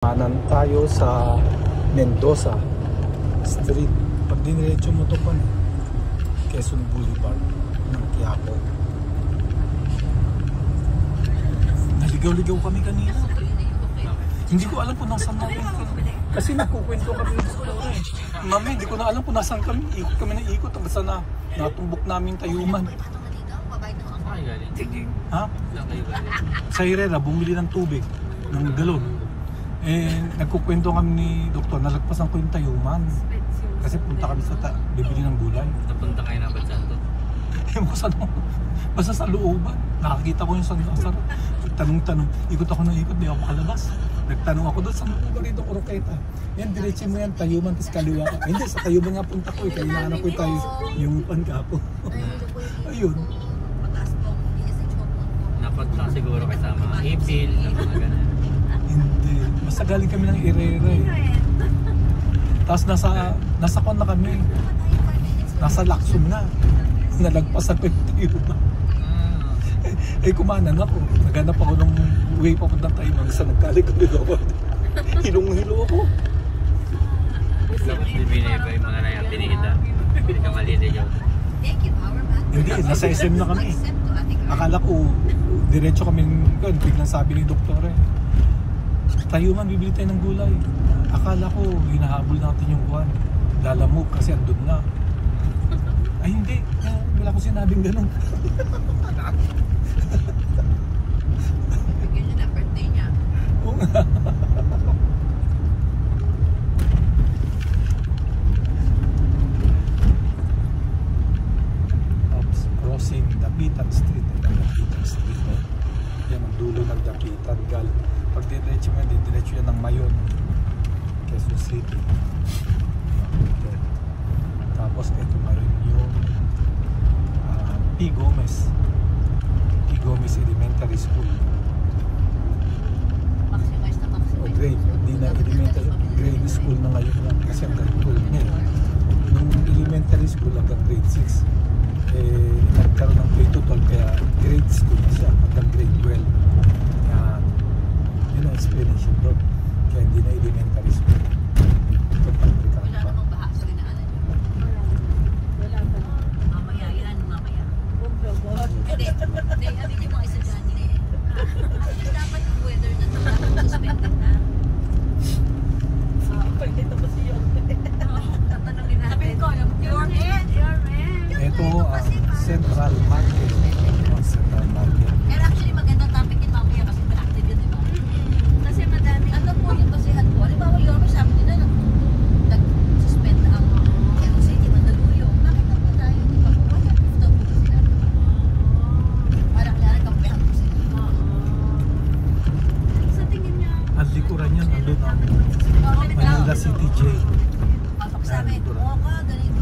Kanan tayo sa Mendoza Street. Pag diniretso mo ito pa, Quezon Boulevard ng Quiapo. Naligaw-ligaw kami kanina. Hindi ko alam kung nasaan natin. Kasi nagkukwento kami ng doktor eh. Mami, hindi ko na alam kung nasaan kami. Ikot kami na ikot hanggang sa natumbok naming Tayuman. Ha? Sa Herrera, bumili ng tubig, ng galon. Eh, nagkukwento kami ni doktor, nalagpasan ko yung Tayuman. Kasi punta kami sa bibili ng gulay. Napunta kayo na ba dyan to? Basta sa looban. Nakakita ko yung sandasar. Tanong-tanong, ikot ako ng ikot, di ako makalabas. Nagtanong ako doon, saan mo rito Oroqueta? Yan, diretso mo yan, Tayuman, tapos kaliwa ka. Hindi, sa Tayuman nga punta ko eh, kaya inaanap ko tayo yung pangkapo. Ayun. Napunta siguro kayo sa mga ipil, sa mga ganun. Hindi. Basta galing kami ng Herrera eh. Tapos nasa kon na kami. Nasa Lacson na. Nalagpasan ko yung Tayuman. Eh kumanan ako. Naghanap ako ng way papuntang Tayuman. Basta nagkalig-ulig ako. Hilong-hilo ako. Dapat bibili pa yung mga nayang binihita. Hindi ka maliligaw. Hindi, nasa SM na kami. Akala ko, diretso kami, biglang sabi ni doktor eh, Tayuman, bibili tayo ng gulay. Akala ko, hinahabol natin yung buwan. Lalamove kasi andun na. Ay hindi, wala ko sinabing ganun. Bigyan niya na birthday niya. Oo nga. Crossing Dapitan Street. Dapitan Street. Yan ang dulo ng Dapitan. Pag diretso mo, diretso yan ng Mayon, Quezon City. Okay. Tapos ito Mayon yung P. Gomez Elementary School. Maximize na O maximize. grade, hindi na elementary, grade school na ngayon lang kasi hanggang 12 niya. Nung elementary school hanggang grade 6. Eh, nagkaroon ng grade 12 kaya grade school na siya hanggang grade 12. Yan. Yun ang explanation doon. Kaya hindi na elementary school. Wala namang baha sa ginaanan niyo. Wala pa. Mamaya, yan, mamaya. Hindi. Hindi, sabi niyo mga estudyante. Dapat yung weather na ito, dapat suspended na. Pag dito pa siya. Tatanungin natin. Sabihin ko, your man. Ito ang Central Market. Central Market. Pero actually maganda topic yun mamaya kasi malactive yun, di ba? Kasi madami. Ano po yung basihan ko? Halimbawa, yung sabi nila nag-suspend ang Quezon City, Mandaluyong. Bakit na po tayo? Di ba po? Bakit na po sila? Parang kaya nagkampihan po sila. Sa tingin niya. Ang likuran yan, andun ang Manila City Jail. Pag sa amin, oo ka, ganito.